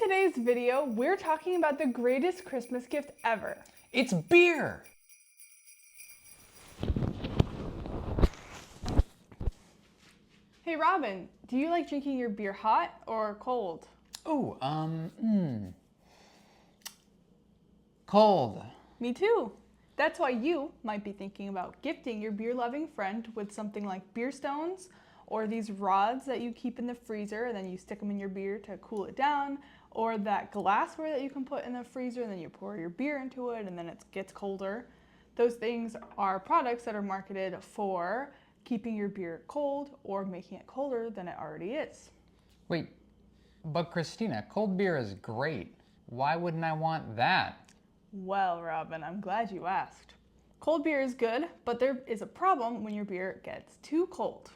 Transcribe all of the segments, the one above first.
today's video, we're talking about the greatest Christmas gift ever. It's beer! Hey Robin, do you like drinking your beer hot or cold? Ooh, cold. Me too. That's why you might be thinking about gifting your beer-loving friend with something like beer stones, or these rods that you keep in the freezer and then you stick them in your beer to cool it down, or that glassware that you can put in the freezer and then you pour your beer into it and then it gets colder. Those things are products that are marketed for keeping your beer cold or making it colder than it already is. Wait, but Christina, cold beer is great. Why wouldn't I want that? Well, Robin, I'm glad you asked. Cold beer is good, but there is a problem when your beer gets too cold.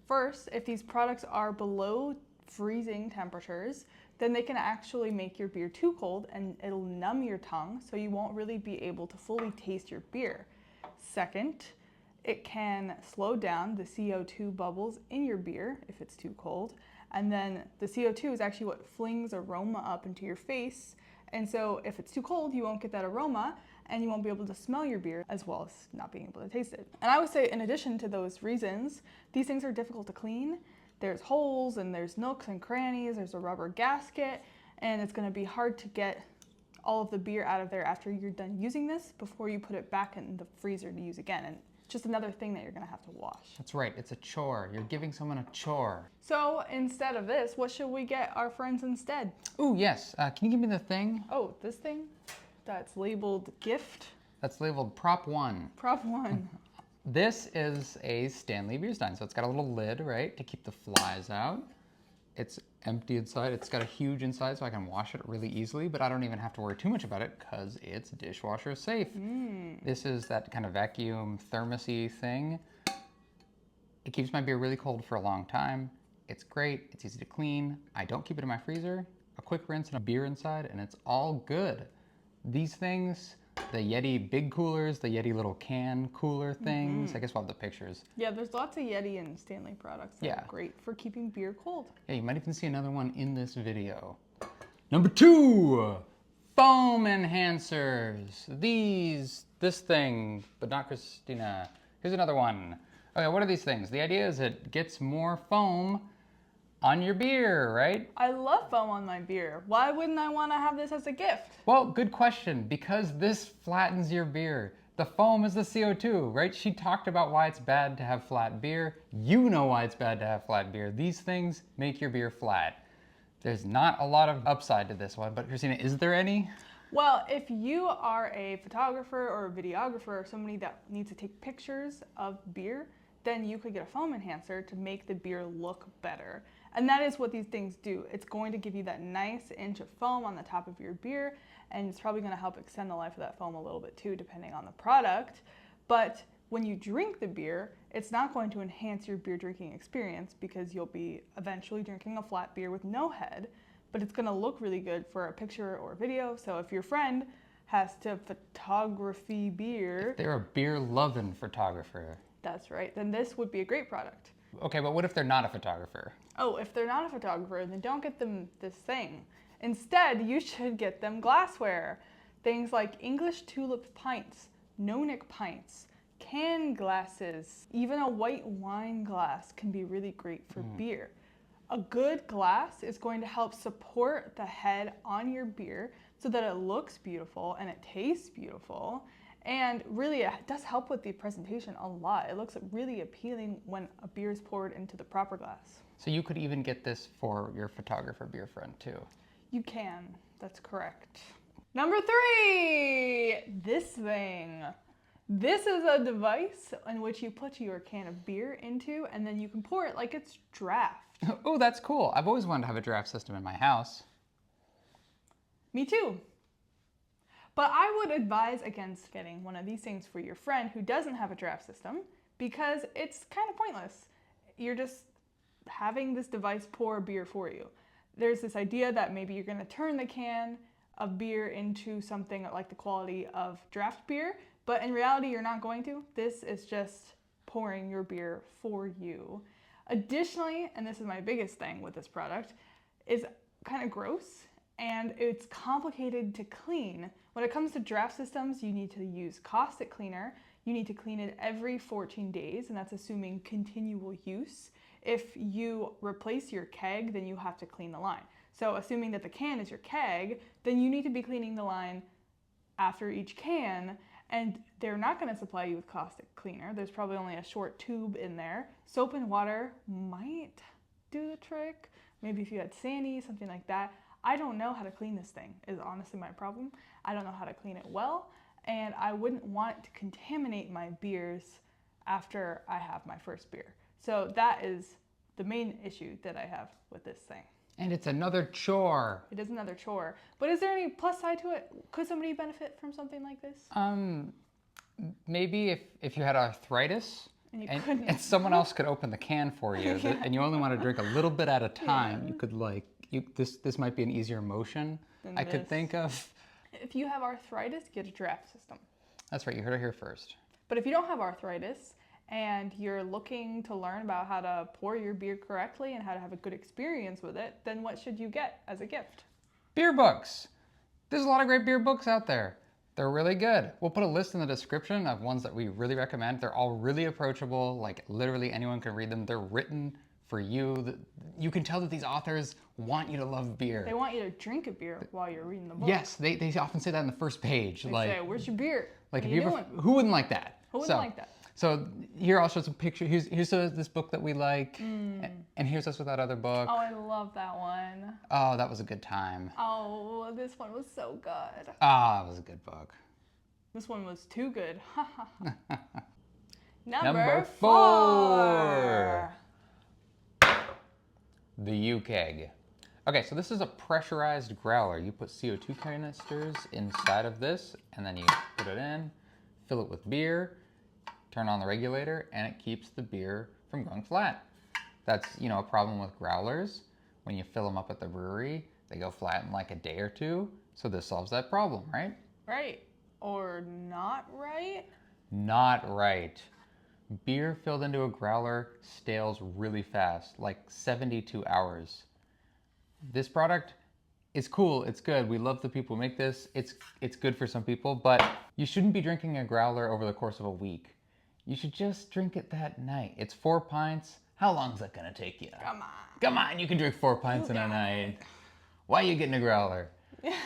First, if these products are below freezing temperatures, then they can actually make your beer too cold and it'll numb your tongue, so you won't really be able to fully taste your beer. Second, it can slow down the CO2 bubbles in your beer if it's too cold, and then the CO2 is actually what flings aroma up into your face, and so if it's too cold, you won't get that aroma and you won't be able to smell your beer as well as not being able to taste it. And I would say in addition to those reasons, these things are difficult to clean. There's holes and there's nooks and crannies, there's a rubber gasket, and it's gonna be hard to get all of the beer out of there after you're done using this before you put it back in the freezer to use again. And just another thing that you're gonna have to wash. That's right, it's a chore. You're giving someone a chore. So instead of this, what should we get our friends instead? Ooh, yes. Can you give me the thing? Oh, this thing that's labeled gift? That's labeled Prop 1. Prop 1. This is a Stanley beer stein, so it's got a little lid, right, to keep the flies out. It's empty inside. It's got a huge inside, so I can wash it really easily, but I don't even have to worry too much about it because it's dishwasher safe. This is that kind of vacuum thermosy thing. It keeps my beer really cold for a long time. It's great. It's easy to clean. I don't keep it in my freezer. A quick rinse and a beer inside, and it's all good. These things, the Yeti big coolers, the Yeti little can cooler things. I guess we'll have the pictures. Yeah, there's lots of Yeti and Stanley products that are great for keeping beer cold. Yeah, you might even see another one in this video. Number 2, foam enhancers. This thing, but not Christina. Here's another one. Okay, what are these things? The idea is it gets more foam on your beer, right? I love foam on my beer. Why wouldn't I want to have this as a gift? Well, good question, because this flattens your beer. The foam is the CO2, right? She talked about why it's bad to have flat beer. You know why it's bad to have flat beer. These things make your beer flat. There's not a lot of upside to this one, but Christina, is there any? Well, if you are a photographer or a videographer or somebody that needs to take pictures of beer, then you could get a foam enhancer to make the beer look better. And that is what these things do. It's going to give you that nice inch of foam on the top of your beer, and it's probably going to help extend the life of that foam a little bit too, depending on the product. But when you drink the beer, it's not going to enhance your beer drinking experience because you'll be eventually drinking a flat beer with no head, but it's going to look really good for a picture or video. So if your friend has to photography beer, If they're a beer-loving photographer. That's right, then this would be a great product. Okay, but what if they're not a photographer? Oh, if they're not a photographer, then don't get them this thing. Instead, you should get them glassware. Things like English tulip pints, no-nick pints, can glasses, even a white wine glass can be really great for beer. A good glass is going to help support the head on your beer so that it looks beautiful and it tastes beautiful. And really, it does help with the presentation a lot. It looks really appealing when a beer is poured into the proper glass. So you could even get this for your photographer beer friend too. You can, that's correct. Number 3, this thing. This is a device in which you put your can of beer into and then you can pour it like it's draft. Oh, that's cool. I've always wanted to have a draft system in my house. Me too. But I would advise against getting one of these things for your friend who doesn't have a draft system because it's kind of pointless. You're just having this device pour beer for you. There's this idea that maybe you're going to turn the can of beer into something like the quality of draft beer, but in reality you're not going to. This is just pouring your beer for you. Additionally, and this is my biggest thing with this product, is kind of gross and it's complicated to clean. When it comes to draft systems, you need to use caustic cleaner. You need to clean it every 14 days, and that's assuming continual use. If you replace your keg, then you have to clean the line. So assuming that the can is your keg, then you need to be cleaning the line after each can, and they're not going to supply you with caustic cleaner. There's probably only a short tube in there. Soap and water might do the trick. Maybe if you had Sandy, something like that. I don't know how to clean this thing, is honestly my problem. I don't know how to clean it well, and I wouldn't want it to contaminate my beers after I have my first beer. So that is the main issue that I have with this thing. And it's another chore. It is another chore. But is there any plus side to it? Could somebody benefit from something like this? Maybe if you had arthritis And someone else could open the can for you, and you only want to drink a little bit at a time, you could this might be an easier motion I could think of. If you have arthritis, get a draft system. That's right, you heard it here first. But if you don't have arthritis and you're looking to learn about how to pour your beer correctly and how to have a good experience with it, then what should you get as a gift? Beer books. There's a lot of great beer books out there. They're really good. We'll put a list in the description of ones that we really recommend. They're all really approachable, like literally anyone can read them. They're written for you. You can tell that these authors want you to love beer. They want you to drink a beer while you're reading the book. Yes, they often say that in the first page. They like, say, where's your beer? Like, what if you doing? who wouldn't like that? Who wouldn't like that? So here I'll show some pictures. Here's this book that we like, and here's us with that other book. Oh, I love that one. Oh, that was a good time. Oh, this one was so good. Ah, that was a good book. This one was too good. Number 4. The U-Keg. Okay, so this is a pressurized growler. You put CO2 canisters inside of this, and then you put it in, fill it with beer, turn on the regulator, and it keeps the beer from going flat. That's, a problem with growlers. When you fill them up at the brewery, they go flat in like a day or two. So this solves that problem, right? Right. Or not right? Not right. Beer filled into a growler stales really fast, like 72 hours. This product is cool, it's good. We love the people who make this. It's good for some people, but you shouldn't be drinking a growler over the course of a week. You should just drink it that night. It's 4 pints. How long is that gonna take you? Come on, you can drink 4 pints in a night. Why are you getting a growler? Yeah.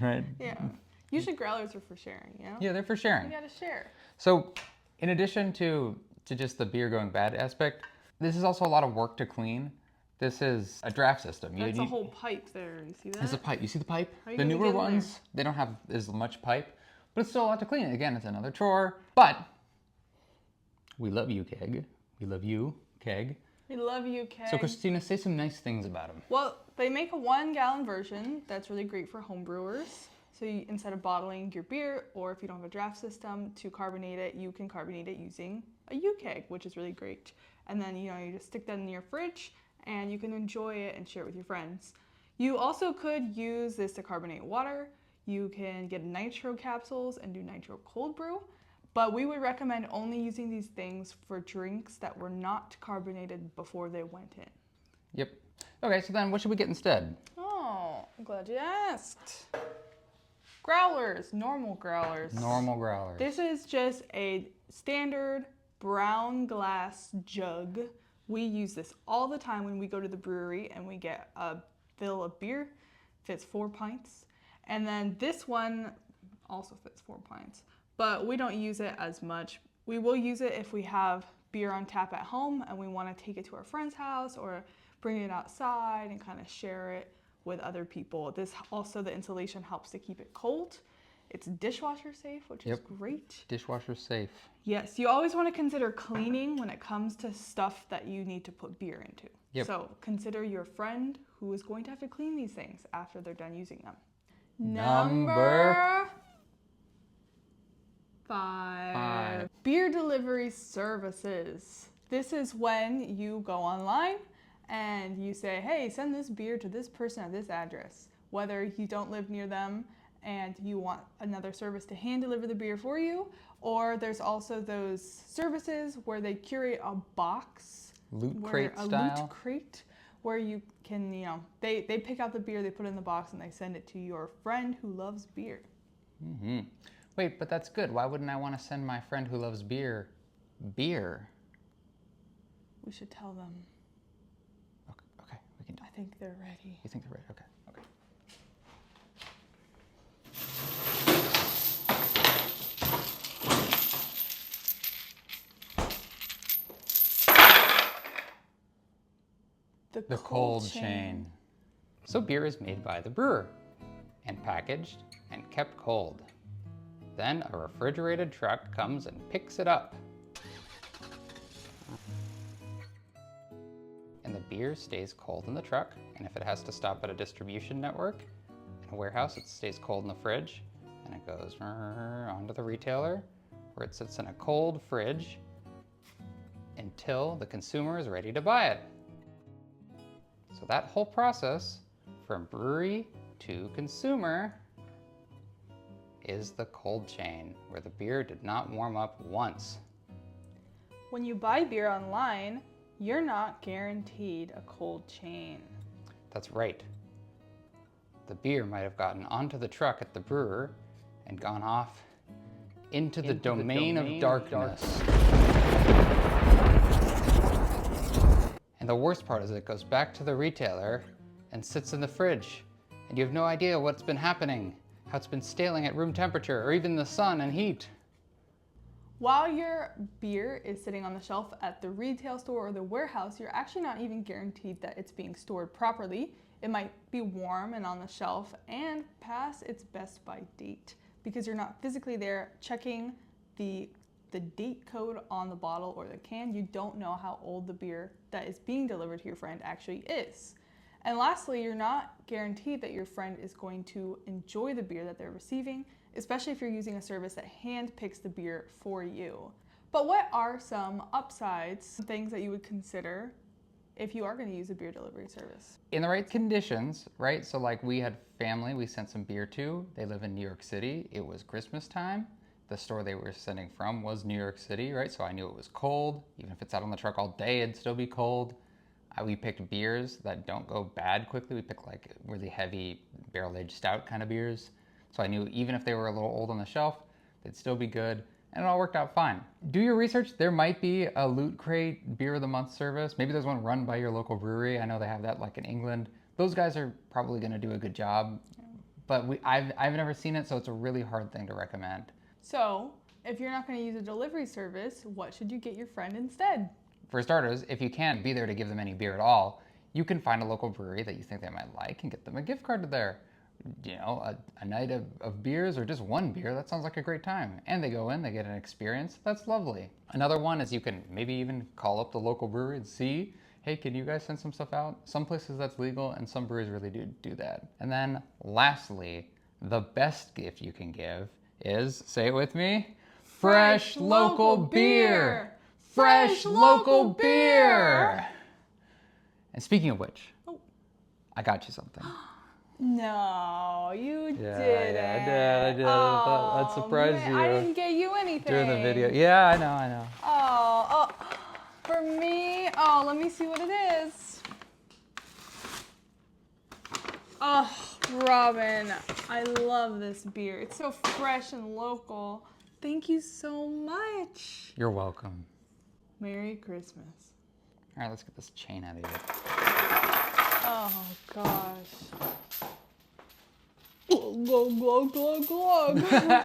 Right? Yeah. Usually growlers are for sharing, Yeah, they're for sharing. You gotta share. So, in addition to just the beer going bad aspect, this is also a lot of work to clean. This is a draft system. That's a whole pipe there. You see that? There's a pipe. You see the pipe? How are you The gonna newer get in ones, they don't have as much pipe, but it's still a lot to clean. Again, it's another chore. But we love you, Keg. We love you, Keg. We love you, Keg. So, Christina, say some nice things about them. Well, they make a 1-gallon version that's really great for homebrewers. So instead of bottling your beer, or if you don't have a draft system to carbonate it, you can carbonate it using a U-Keg, which is really great. And then, you just stick that in your fridge and you can enjoy it and share it with your friends. You also could use this to carbonate water. You can get nitro capsules and do nitro cold brew. But we would recommend only using these things for drinks that were not carbonated before they went in. Yep. Okay, so then what should we get instead? Oh, I'm glad you asked. Growlers, normal growlers. Normal growlers. This is just a standard brown glass jug. We use this all the time when we go to the brewery and we get a fill of beer. Fits 4 pints. And then this one also fits 4 pints, but we don't use it as much. We will use it if we have beer on tap at home and we want to take it to our friend's house or bring it outside and kind of share it with other people. This also, the insulation helps to keep it cold. It's dishwasher safe, which is great. Dishwasher safe. Yes, you always want to consider cleaning when it comes to stuff that you need to put beer into. Yep. So consider your friend who is going to have to clean these things after they're done using them. Number 5. Beer delivery services. This is when you go online and you say, hey, send this beer to this person at this address. Whether you don't live near them and you want another service to hand deliver the beer for you, or there's also those services where they curate a box. Loot crate style. Loot crate, where you can, they pick out the beer, they put it in the box, and they send it to your friend who loves beer. Mm-hmm. Wait, but that's good. Why wouldn't I want to send my friend who loves beer? We should tell them. Okay, we can. I think they're ready. You think they're ready? Okay. The cold chain. So beer is made by the brewer and packaged and kept cold. Then a refrigerated truck comes and picks it up. And the beer stays cold in the truck, and if it has to stop at a distribution network, in a warehouse, it stays cold in the fridge, and it goes onto the retailer, where it sits in a cold fridge until the consumer is ready to buy it. So that whole process, from brewery to consumer, is the cold chain, where the beer did not warm up once. When you buy beer online, you're not guaranteed a cold chain. That's right. The beer might have gotten onto the truck at the brewer and gone off into the domain of darkness. And the worst part is it goes back to the retailer and sits in the fridge, and you have no idea what's been happening, how it's been staling at room temperature or even the sun and heat. While your beer is sitting on the shelf at the retail store or the warehouse, you're actually not even guaranteed that it's being stored properly. It might be warm and on the shelf and past its best by date because you're not physically there checking the date code on the bottle or the can. You don't know how old the beer that is being delivered to your friend actually is. And lastly, you're not guaranteed that your friend is going to enjoy the beer that they're receiving, especially if you're using a service that hand picks the beer for you. But what are some upsides, some things that you would consider if you are going to use a beer delivery service? In the right conditions, right? So like we had family we sent some beer to. They live in New York City. It was Christmas time. The store they were sending from was New York City, right? So I knew it was cold. Even if it's out on the truck all day, it'd still be cold. We picked beers that don't go bad quickly. We picked like really heavy barrel-aged stout kind of beers. So I knew even if they were a little old on the shelf, they'd still be good. And it all worked out fine. Do your research. There might be a Loot Crate Beer of the Month service. Maybe there's one run by your local brewery. I know they have that like in England. Those guys are probably gonna do a good job. But I've never seen it, so it's a really hard thing to recommend. So, if you're not going to use a delivery service, what should you get your friend instead? For starters, if you can't be there to give them any beer at all, you can find a local brewery that you think they might like and get them a gift card to there. You know, a night of beers or just one beer, that sounds like a great time. And they go in, they get an experience, that's lovely. Another one is you can maybe even call up the local brewery and see, hey, can you guys send some stuff out? Some places that's legal and some breweries really do that. And then lastly, the best gift you can give is, say it with me, fresh local beer. Fresh local beer. And speaking of which, I got you something. No, you didn't. Yeah, I did. I'd surprise you. I didn't get you anything. During the video. Yeah, I know. Oh, for me? Oh, let me see what it is. Oh, Robin, I love this beer. It's so fresh and local. Thank you so much. You're welcome. Merry Christmas. All right, let's get this chain out of here. Oh, gosh. Glug, glug, glug, glug.